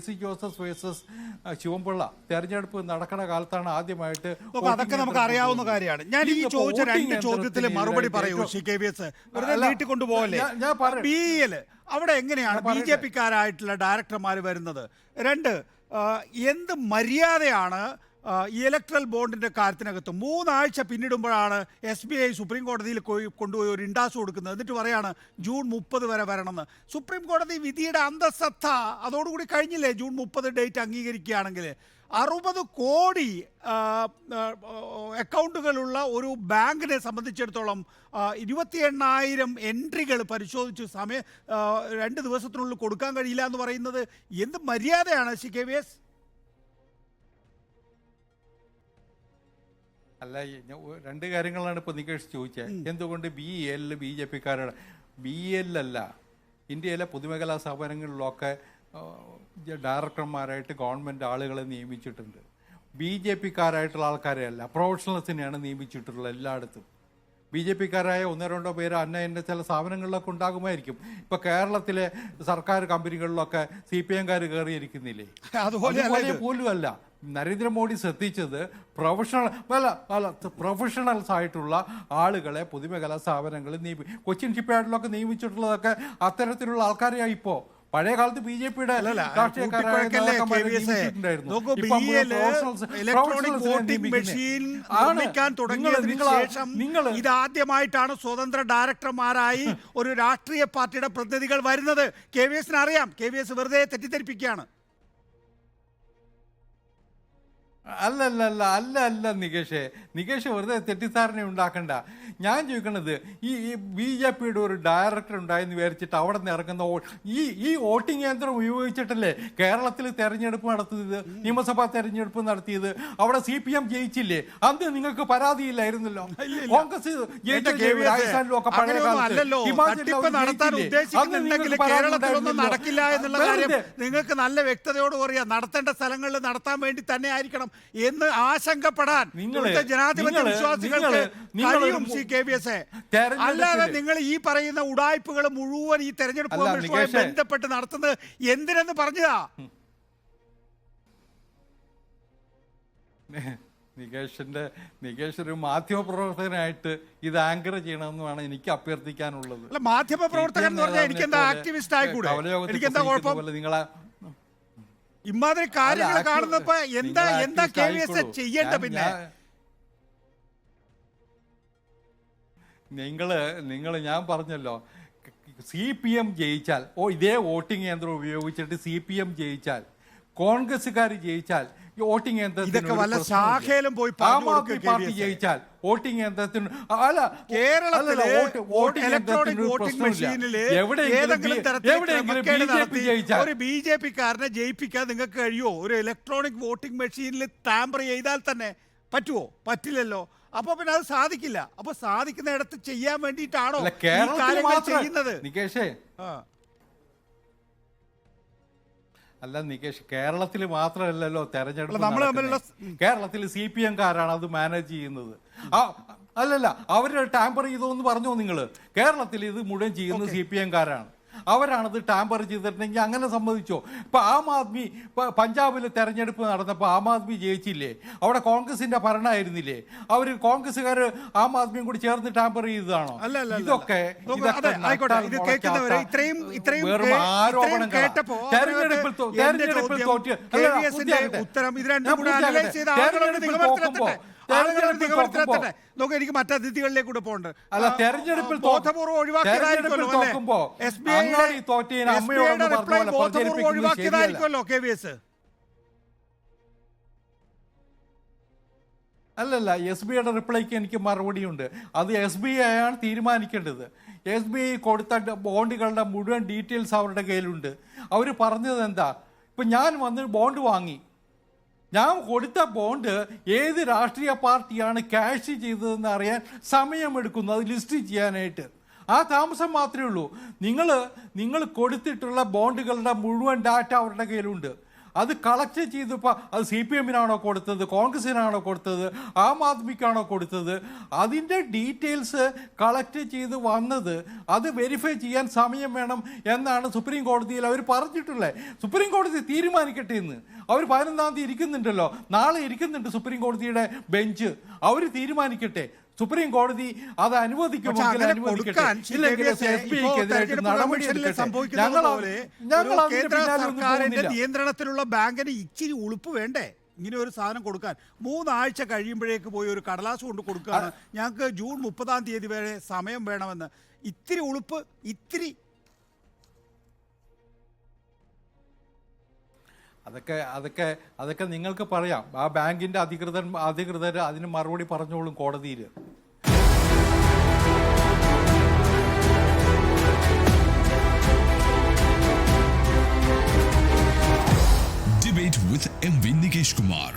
C Joseph versus Sivan Pillai തെരഞ്ഞെടുപ്പ് നടക്കുന്ന കാലത്താണ് ആദ്യമായിട്ട്. അതൊക്കെ നമുക്ക് അറിയാവുന്ന കാര്യമാണ്. ഞാൻ ഈ ചോദിച്ച രണ്ട് ചോദ്യത്തിന് മറുപടി പറയൂ KVS, വെറുതെ നീട്ടിക്കൊണ്ടുപോകല്ലേ. BEL അവിടെ എങ്ങനെയാണ് BJP-ക്കാരായിട്ടുള്ള ഡയറക്ടർമാർ വരുന്നത്? രണ്ട്, എന്ത് മര്യാദയാണ് ഈ ഇലക്ട്രൽ ബോണ്ടിന്റെ കാര്യത്തിനകത്ത് 3 ആഴ്ച പിന്നിടുമ്പോഴാണ് SBI സുപ്രീം കോടതിയിൽ കൊണ്ടുപോയി ഒരു ഇൻഡാസ് കൊടുക്കുന്നത്. എന്നിട്ട് പറയാണ് ജൂൺ 30 വരെ വരണമെന്ന്. സുപ്രീം കോടതി വിധിയുടെ അന്തഃസത്ത അതോടുകൂടി കഴിഞ്ഞില്ലേ? ജൂൺ 30 ഡേറ്റ് അംഗീകരിക്കുകയാണെങ്കിൽ 60 കോടി അക്കൗണ്ടുകളുള്ള ഒരു ബാങ്കിനെ സംബന്ധിച്ചിടത്തോളം 28,000 എൻട്രികൾ പരിശോധിച്ച് 2 ദിവസത്തിനുള്ളിൽ കൊടുക്കാൻ കഴിയില്ല എന്ന് പറയുന്നത് എന്ത് മര്യാദയാണ് KVS? അല്ല, രണ്ട് കാര്യങ്ങളാണ് ഇപ്പോൾ നികേഷ് ചോദിച്ചത്. എന്തുകൊണ്ട് BEL BJP-ക്കാരുടെ? BEL അല്ല, ഇന്ത്യയിലെ പൊതുമേഖലാ സ്ഥാപനങ്ങളിലൊക്കെ ഡയറക്ടർമാരായിട്ട് ഗവൺമെൻറ് ആളുകളെ നിയമിച്ചിട്ടുണ്ട്. BJP-ക്കാരായിട്ടുള്ള ആൾക്കാരെയല്ല, പ്രൊഫഷണൽസിനെയാണ് നിയമിച്ചിട്ടുള്ളത് എല്ലായിടത്തും. BJP-ക്കാരായ 1-2 പേര് അന്ന ചില സ്ഥാപനങ്ങളിലൊക്കെ ഉണ്ടാകുമായിരിക്കും. ഇപ്പോൾ കേരളത്തിലെ സർക്കാർ കമ്പനികളിലൊക്കെ CPM-കാർ കയറിയിരിക്കുന്നില്ലേ? അതുപോലെ പോലും അല്ല. നരേന്ദ്രമോദി ശ്രദ്ധിച്ചത് പ്രൊഫഷണൽസ് ആയിട്ടുള്ള ആളുകളെ പൊതുമേഖലാ സ്ഥാപനങ്ങളിൽ കൊച്ചിൻ ഷിപ്പ്യാർഡിലൊക്കെ നിയമിച്ചിട്ടുള്ളതൊക്കെ അത്തരത്തിലുള്ള ആൾക്കാരെയാണ്. ഇപ്പോൾ പഴയ കാലത്ത് BJP-യുടെ ഇതാദ്യമായിട്ടാണ് സ്വതന്ത്ര ഡയറക്ടർമാരായി ഒരു രാഷ്ട്രീയ പാർട്ടിയുടെ പ്രതിനിധികൾ വരുന്നത്. KVS-ന് അറിയാം. KVS വെറുതെ തെറ്റിദ്ധരിപ്പിക്കുകയാണ്. അല്ല നികേഷ് വെറുതെ തെറ്റിദ്ധാരണ ഉണ്ടാക്കണ്ട. ഞാൻ ചോദിക്കണത്, ഈ BJP-യുടെ ഒരു ഡയറക്ടർ ഉണ്ടായെന്ന് വിചാരിച്ചിട്ട് അവിടെ നിന്ന് ഇറങ്ങുന്ന ഈ വോട്ടിംഗ് യന്ത്രം ഉപയോഗിച്ചിട്ടല്ലേ കേരളത്തിൽ തെരഞ്ഞെടുപ്പ് നടത്തിയത്, നിയമസഭാ തെരഞ്ഞെടുപ്പ് നടത്തിയത്? അവിടെ CPM ജയിച്ചില്ലേ? അന്ന് നിങ്ങൾക്ക് പരാതിയില്ലായിരുന്നല്ലോ. കോൺഗ്രസ് രാജസ്ഥാനിലൊക്കെ പഴയ കേരളത്തിലൊന്നും നടക്കില്ല എന്നുള്ള കാര്യം നിങ്ങൾക്ക് നല്ല വ്യക്തതയോട് പറയാം. നടത്തേണ്ട സ്ഥലങ്ങളിൽ നടത്താൻ വേണ്ടി തന്നെ ആയിരിക്കണം എന്ന് ആശങ്കപ്പെടാൻ ജനാധിപത്യ വിശ്വാസികൾക്ക് കഴിയും KVS. അല്ലാതെ നിങ്ങൾ ഈ പറയുന്ന ഉടായ്പകൾ മുഴുവൻ ഈ തെരഞ്ഞെടുപ്പ് കമ്മീഷനുമായി ബന്ധപ്പെട്ട് നടത്തുന്നത് എന്തിനെന്ന് പറഞ്ഞതാ? നികേഷ് ഒരു മാധ്യമപ്രവർത്തകനായിട്ട് ഇത് ആങ്കർ ചെയ്യണമെന്നാണ് എനിക്ക് അഭ്യർത്ഥിക്കാനുള്ളത്. മാധ്യമപ്രവർത്തകൻ എന്ന് പറഞ്ഞാൽ എനിക്കെന്താ ആക്ടിവിസ്റ്റ് ആയിക്കൂടെ? എനിക്കെന്താ കുഴപ്പം? നിങ്ങളെ ഇമാതിരി കാര്യങ്ങൾ കാണുന്നപ്പോ എന്താ KVS ചെയ്യേണ്ട? പിന്നെ നിങ്ങൾ ഞാൻ പറഞ്ഞല്ലോ, CPM ജയിച്ചാൽ, ഇതേ വോട്ടിംഗ് യന്ത്രം ഉപയോഗിച്ചിട്ട് CPM ജയിച്ചാൽ, കോൺഗ്രസ്സുകാർ ജയിച്ചാൽ വോട്ടിംഗ് യന്ത്രത്തിന് ആം ആദ്മി പാർട്ടി ജയിച്ചാൽ വോട്ടിംഗ് യന്ത്രത്തിന് അല്ല, കേരളത്തിലെ ഒരു BJP-ക്കാരനെ ജയിപ്പിക്കാൻ നിങ്ങൾക്ക് കഴിയുമോ? ഒരു ഇലക്ട്രോണിക് വോട്ടിംഗ് മെഷീനിൽ ടാമ്പർ ചെയ്താൽ തന്നെ പറ്റുമോ? പറ്റില്ലല്ലോ. അപ്പൊ പിന്നെ അത് സാധിക്കില്ല. അപ്പൊ സാധിക്കുന്നിടത്ത് ചെയ്യാൻ വേണ്ടിയിട്ടാണോ ചെയ്യുന്നത്? നികേഷേ, അല്ല നികേഷ്, കേരളത്തിൽ മാത്രമല്ലല്ലോ തെരഞ്ഞെടുപ്പ്. കേരളത്തിൽ CPM-കാരാണ് അത് മാനേജ് ചെയ്യുന്നത്. അല്ലല്ല, അവര് ടാമ്പർ ചെയ്തോന്ന് പറഞ്ഞോ നിങ്ങൾ? കേരളത്തിൽ ഇത് മുഴുവൻ ചെയ്യുന്നത് CPM-കാരാണ്. അവരാണത് ടാമ്പർ ചെയ്തിട്ടുണ്ടെങ്കിൽ അങ്ങനെ സമ്മതിച്ചോ? ഇപ്പൊ ആം ആദ്മി പഞ്ചാബിൽ തെരഞ്ഞെടുപ്പ് നടന്നപ്പോൾ ആം ആദ്മി ജയിച്ചില്ലേ? അവിടെ കോൺഗ്രസിന്റെ ഭരണമായിരുന്നില്ലേ? അവര് കോൺഗ്രസ്സുകാർ ആം ആദ്മിയും കൂടി ചേർന്ന് ടാമ്പർ ചെയ്തതാണോ? ഇതൊക്കെ വെറും ആരോപണം. തെരഞ്ഞെടുപ്പിൽ എനിക്ക് മറ്റതിഥികളിലേക്ക് കൂടെ പോകണ്ട്. അല്ല, തെരഞ്ഞെടുപ്പിൽ ബോധപൂർവ്വം ഒഴിവാക്കിയതായിരിക്കുമല്ലോ KVS. അല്ലല്ല, SBIയുടെ റിപ്ലൈക്ക് എനിക്ക് മറുപടിയുണ്ട്. അത് SBI ആണ് തീരുമാനിക്കേണ്ടത്. SBI കൊടുത്ത ബോണ്ടുകളുടെ മുഴുവൻ ഡീറ്റെയിൽസ് അവരുടെ കയ്യിലുണ്ട്. അവർ പറഞ്ഞത് എന്താ? ഇപ്പം ഞാൻ വന്ന് ബോണ്ട് വാങ്ങി, ഞാൻ കൊടുത്ത ബോണ്ട് ഏത് രാഷ്ട്രീയ പാർട്ടിയാണ് ക്യാഷ് ചെയ്തതെന്ന് അറിയാൻ സമയമെടുക്കുന്നു അത് ലിസ്റ്റ് ചെയ്യാനായിട്ട്. ആ താമസം മാത്രമേ ഉള്ളൂ. നിങ്ങൾ കൊടുത്തിട്ടുള്ള ബോണ്ടുകളുടെ മുഴുവൻ ഡാറ്റ അവരുടെ കയ്യിലുണ്ട്. അത് കളക്ട് ചെയ്തപ്പോൾ അത് CPM-നാണോ കൊടുത്തത്, കോൺഗ്രസിനാണോ കൊടുത്തത്, ആം ആദ്മിക്കാണോ കൊടുത്തത്, അതിൻ്റെ ഡീറ്റെയിൽസ് കളക്ട് ചെയ്ത് വന്നത് അത് വെരിഫൈ ചെയ്യാൻ സമയം വേണം എന്നാണ് സുപ്രീം കോടതിയിൽ അവർ പറഞ്ഞിട്ടുള്ളത്. സുപ്രീം കോടതി തീരുമാനിക്കട്ടെ എന്ന്. അവർ 11-ാം തീയതി ഇരിക്കുന്നുണ്ടല്ലോ, നാളെ ഇരിക്കുന്നുണ്ട് സുപ്രീം കോടതിയുടെ ബെഞ്ച്. അവർ തീരുമാനിക്കട്ടെ. സുപ്രീം കോടതി അത് അനുവദിക്കുമെങ്കിൽ അനുവദിക്കട്ടെ, ഇല്ലെങ്കിൽ SBIക്കെതിരായിട്ട് നടപടിയെടുക്കട്ടെ. നിയന്ത്രണത്തിലുള്ള ബാങ്കിന് ഇച്ചിരി ഉളുപ്പ് വേണ്ടേ ഇങ്ങനെ ഒരു സാധനം കൊടുക്കാൻ? 3 ആഴ്ച കഴിയുമ്പോഴേക്ക് പോയി ഒരു കടലാസ് കൊണ്ട് കൊടുക്കുകയാണ്, ഞങ്ങൾക്ക് ജൂൺ 30-ാം തീയതി വരെ സമയം വേണമെന്ന്. ഇത്തിരി ഉളുപ്പ്, ഇത്തിരി. അതൊക്കെ നിങ്ങൾക്ക് പറയാം. ആ ബാങ്കിന്റെ അധികൃതർ അതിന് മറുപടി പറഞ്ഞോളും കോടതിയിൽ. Debate with MV Nikesh Kumar.